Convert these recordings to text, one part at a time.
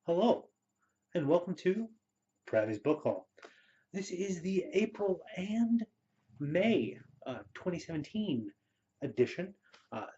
Hello, and welcome to Pravi's Book Haul. This is the April and May 2017 edition.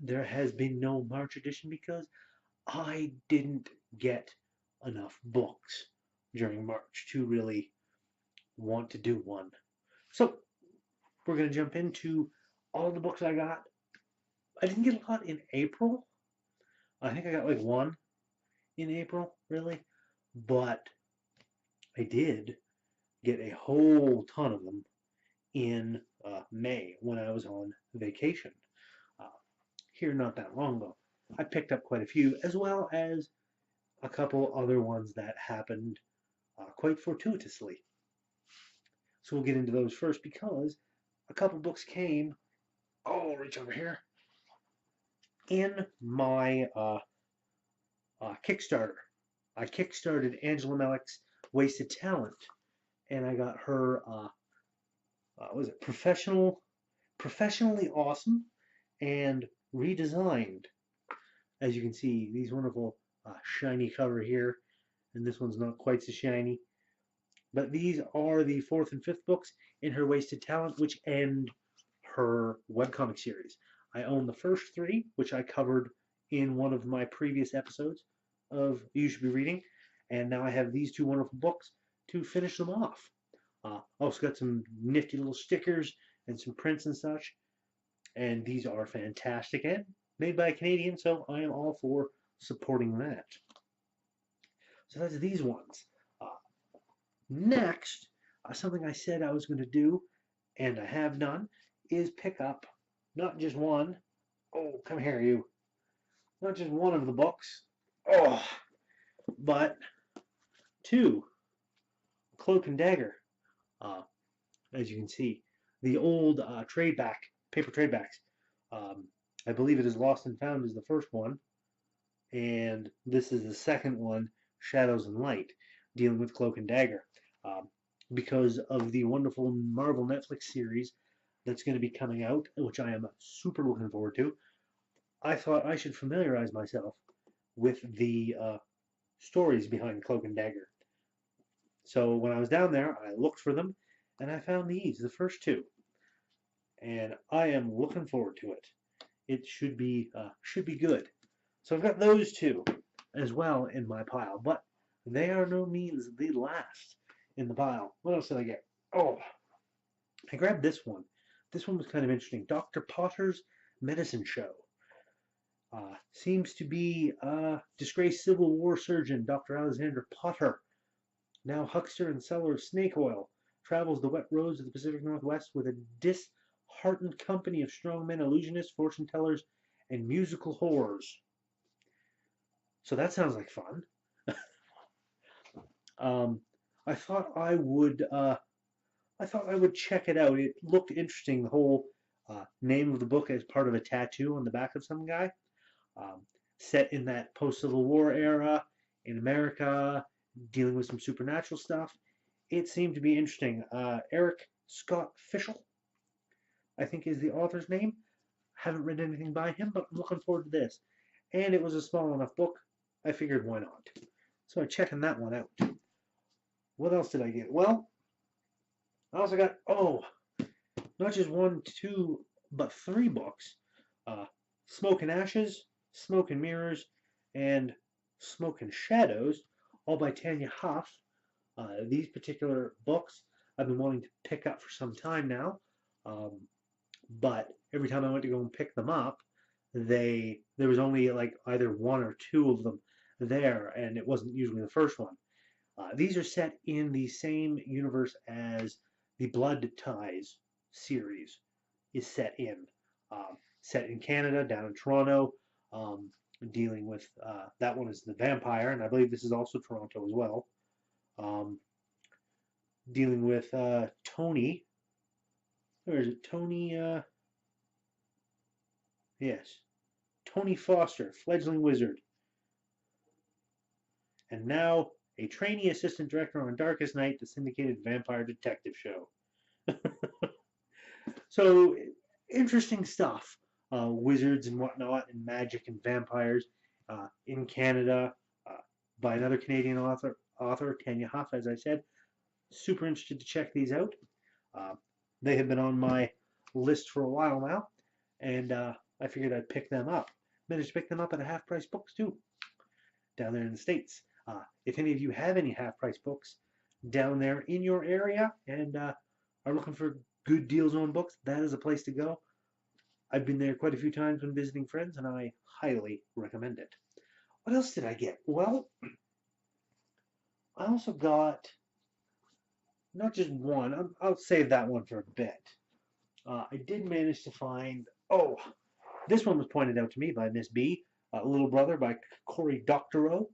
There has been no March edition because I didn't get enough books during March to really want to do one. So we're going to jump into all the books I got. I didn't get a lot in April. I think I got like one in April, really. But I did get a whole ton of them in May when I was on vacation. Uh, Here not that long ago. I picked up quite a few, as well as a couple other ones that happened quite fortuitously. So we'll get into those first because a couple books came. Oh, I'll reach over here. In my Kickstarter. I kickstarted Angela Melick's Wasted Talent, and I got her was it professionally awesome and redesigned. As you can see, these wonderful shiny cover here, and this one's not quite so shiny. But these are the fourth and fifth books in her Wasted Talent, which end her webcomic series. I own the first three, which I covered in one of my previous episodes of You Should Be Reading, and now I have these two wonderful books to finish them off. Also got some nifty little stickers and some prints and such. And these are fantastic and made by a Canadian, so I am all for supporting that. So that's these ones. Uh, Next, something I said I was going to do, and I have done, is pick up not just one. Oh, come here, you. Not just one of the books. Oh, but two. Cloak and Dagger. Uh, as you can see, the old paper trade backs. I believe it is Lost and Found is the first one, and this is the second one, Shadows and Light, dealing with Cloak and Dagger. Because of the wonderful Marvel Netflix series that's going to be coming out, which I am super looking forward to, I thought I should familiarize myself with the stories behind Cloak and Dagger. So when I was down there, I looked for them, and I found these, the first two, and I am looking forward to it. It should be good. So I've got those two as well in my pile, but they are no means the last in the pile. What else did I get? Oh, I grabbed this one. This one was kind of interesting. Dr. Potter's Medicine Show. Seems to be disgraced Civil War surgeon Dr. Alexander Potter, now huckster and seller of snake oil, travels the wet roads of the Pacific Northwest with a disheartened company of strongmen, illusionists, fortune tellers, and musical horrors. So that sounds like fun. um, I thought I would. I thought I would check it out. It looked interesting. The whole name of the book is part of a tattoo on the back of some guy. Set in that post-Civil War era in America, dealing with some supernatural stuff. It seemed to be interesting. Eric Scott Fischel, I think is the author's name. Haven't read anything by him, but I'm looking forward to this. And it was a small enough book, I figured why not. So I'm checking that one out. What else did I get? Well, I also got, not just one, two, but three books. Smoke and Ashes, Smoke and Mirrors, and Smoke and Shadows, all by Tanya Huff. These particular books I've been wanting to pick up for some time now, but every time I went to go and pick them up, there was only like either one or two of them there, and it wasn't usually the first one. These are set in the same universe as the Blood Ties series is set in. Set in Canada, down in Toronto, dealing with that one is the vampire, and I believe this is also Toronto as well. Dealing with Tony. Where is it? Tony. Yes, Tony Foster, fledgling wizard, and now a trainee assistant director on Darkest Night, the syndicated vampire detective show. So interesting stuff. Wizards and whatnot, and magic and vampires in Canada. by another Canadian author Tanya Huff, as I said. Super interested to check these out. Uh, they have been on my list for a while now, and I figured I'd pick them up. Managed to pick them up at a half price books too, down there in the States. If any of you have any half price books down there in your area and are looking for good deals on books, that is a place to go. I've been there quite a few times when visiting friends, and I highly recommend it. What else did I get? Well, I also got not just one. I'll save that one for a bit. I did manage to find. Oh, this one was pointed out to me by Miss B. Little Brother by Cory Doctorow.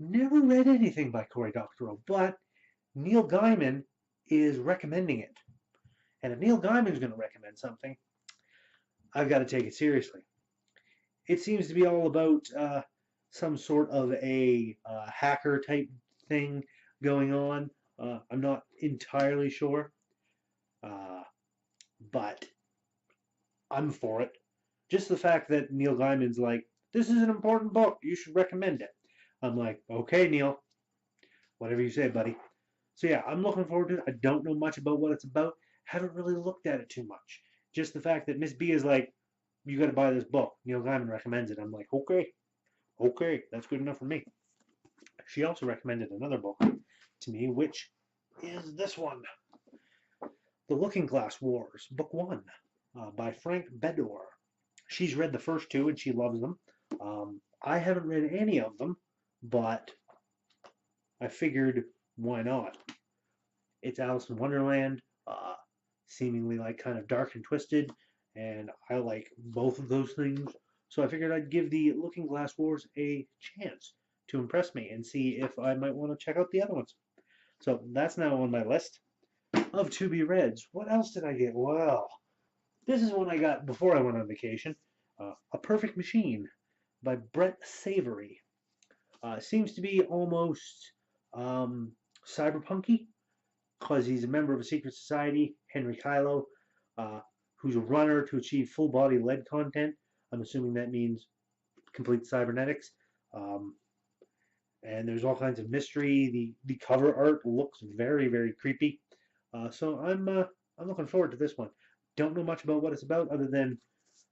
Never read anything by Cory Doctorow, but Neil Gaiman is recommending it. And if Neil Gaiman's going to recommend something, I've got to take it seriously. It seems to be all about some sort of a hacker type thing going on. I'm not entirely sure, but I'm for it. Just the fact that Neil Gaiman's like, this is an important book, you should recommend it. I'm like, okay, Neil, whatever you say, buddy. So yeah, I'm looking forward to it. I don't know much about what it's about. Haven't really looked at it too much. Just the fact that Miss B is like, you got to buy this book. Neil Gaiman recommends it. I'm like, okay, that's good enough for me. She also recommended another book to me, which is this one, The Looking Glass Wars, Book 1, by Frank Bedore. She's read the first two and she loves them. I haven't read any of them, but I figured, why not? It's Alice in Wonderland, seemingly like kind of dark and twisted, and I like both of those things. So I figured I'd give the Looking Glass Wars a chance to impress me and see if I might want to check out the other ones. So that's now on my list of to be reads. What else did I get? Well, this is one I got before I went on vacation. A Perfect Machine by Brett Savory. Seems to be almost cyberpunky because he's a member of a secret society, Henry Kylo, who's a runner to achieve full body lead content. I'm assuming that means complete cybernetics. And there's all kinds of mystery. The cover art looks very, very creepy. So I'm looking forward to this one. Don't know much about what it's about other than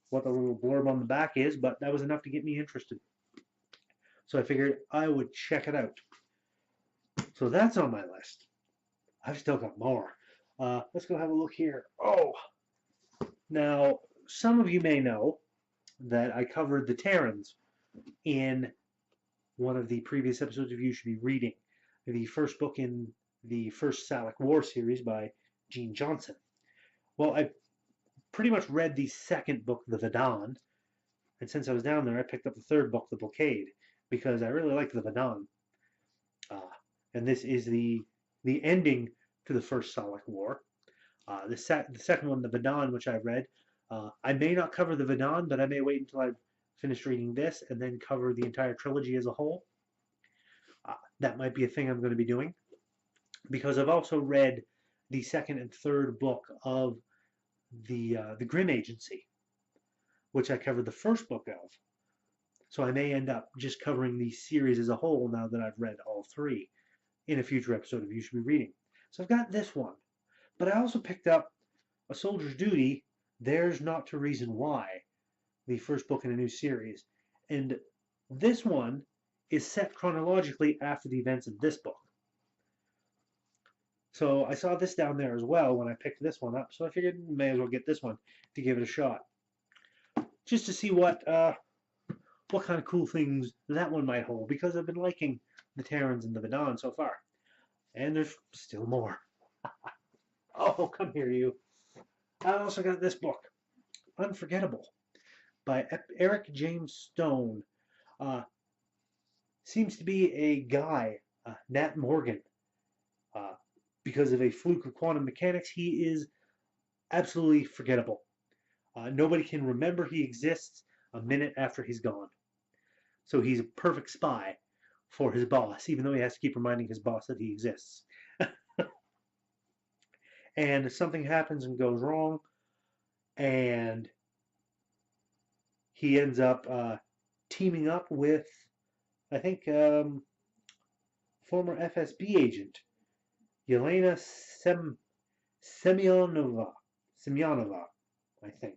what the little blurb on the back is, but that was enough to get me interested. So I figured I would check it out. So that's on my list. I've still got more. Let's go have a look here. Oh, now some of you may know that I covered the Terrans in one of the previous episodes of You Should Be Reading, the first book in the first Salic War series by Gene Johnson. Well, I pretty much read the second book, The Vedand, and since I was down there, I picked up the third book, The Blockade, because I really liked The Vedand. And this is the ending to the first Salic War. The second one, The Vedand, which I read, I may not cover The Vedand, but I may wait until I've finished reading this and then cover the entire trilogy as a whole. That might be a thing I'm going to be doing, because I've also read the second and third book of the Grimm Agency, which I covered the first book of. So I may end up just covering the series as a whole now that I've read all three in a future episode of You Should Be Reading. So I've got this one. But I also picked up A Soldier's Duty, There's Not to Reason Why, the first book in a new series. And this one is set chronologically after the events of this book. So I saw this down there as well when I picked this one up, so I figured I may as well get this one to give it a shot. Just to see what kind of cool things that one might hold, because I've been liking the Terrans and the Vedand so far. And there's still more. Oh, come here, you. I also got this book, Unforgettable, by Eric James Stone. Seems to be a guy, Nat Morgan. Because of a fluke of quantum mechanics, he is absolutely forgettable. Nobody can remember he exists a minute after he's gone. So he's a perfect spy for his boss, even though he has to keep reminding his boss that he exists. And something happens and goes wrong, and he ends up teaming up with I think former FSB agent Yelena Semyonova, Semyonova, I think.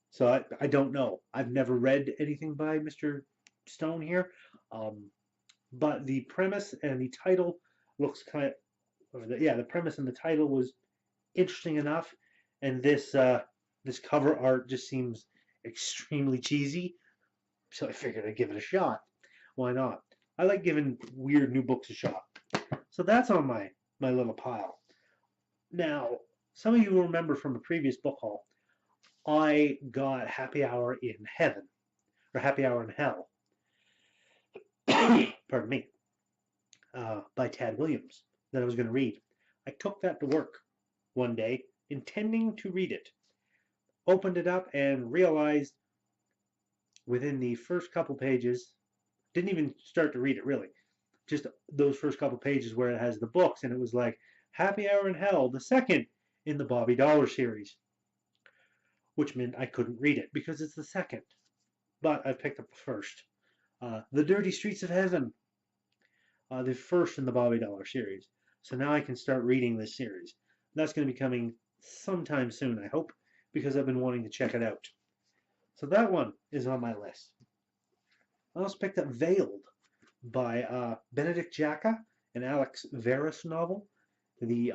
So I don't know. I've never read anything by Mr. Stone here, but the premise and the title looks kind of, yeah, the premise and the title was interesting enough, and this cover art just seems extremely cheesy. So I figured I'd give it a shot. Why not? I like giving weird new books a shot. So that's on my little pile. Now, some of you will remember from a previous book haul, I got Happy Hour in Heaven, or Happy Hour in Hell, pardon me, by Tad Williams, that I was going to read. I took that to work one day, intending to read it. Opened it up and realized within the first couple pages, didn't even start to read it really, just those first couple pages where it has the books, and it was like Happy Hour in Hell, the second in the Bobby Dollar series, which meant I couldn't read it because it's the second. But I picked up the first. The Dirty Streets of Heaven, the first in the Bobby Dollar series. So now I can start reading this series. That's going to be coming sometime soon, I hope, because I've been wanting to check it out. So that one is on my list. I also picked up Veiled by Benedict Jacka, an Alex Verus novel, the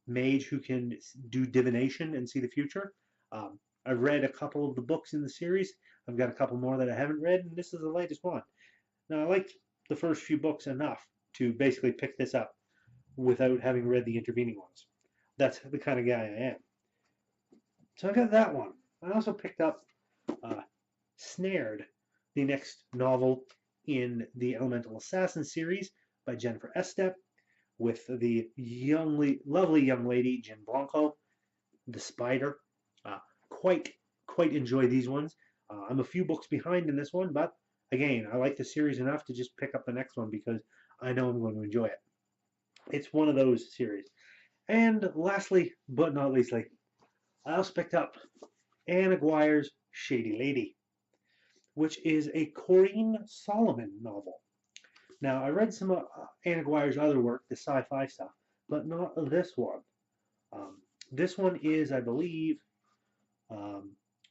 mage who can do divination and see the future. I've read a couple of the books in the series. I've got a couple more that I haven't read, and this is the latest one. Now, I liked the first few books enough to basically pick this up without having read the intervening ones. That's the kind of guy I am. So I got that one. I also picked up Snared, the next novel in the Elemental Assassin series by Jennifer Estep, with the lovely young lady Jen Blanco, the Spider. Quite enjoy these ones. I'm a few books behind in this one, but again, I like the series enough to just pick up the next one because I know I'm going to enjoy it. It's one of those series. And lastly, but not leastly, I also picked up Anne Aguirre's Shady Lady, which is a Corinne Solomon novel. Now, I read some of Anne Aguirre's other work, the sci-fi stuff, but not this one. This one is, I believe,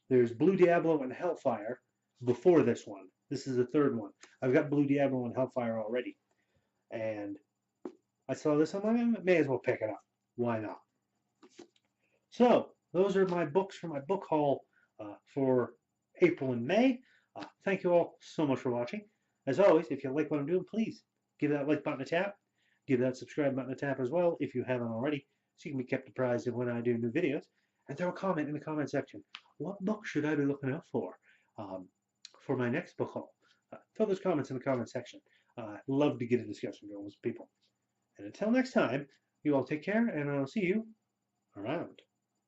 there's Blue Diablo and Hellfire before this one. This is the third one. I've got Blue Diablo and Hellfire already. And I saw this, I'm like, may as well pick it up. Why not? So, those are my books for my book haul for April and May. Thank you all so much for watching. As always, if you like what I'm doing, please give that like button a tap. Give that subscribe button a tap as well if you haven't already, so you can be kept apprised of when I do new videos. And throw a comment in the comment section. What book should I be looking out for my next book haul? Throw those comments in the comment section. Love to get a discussion going with people. And until next time, you all take care, and I'll see you around.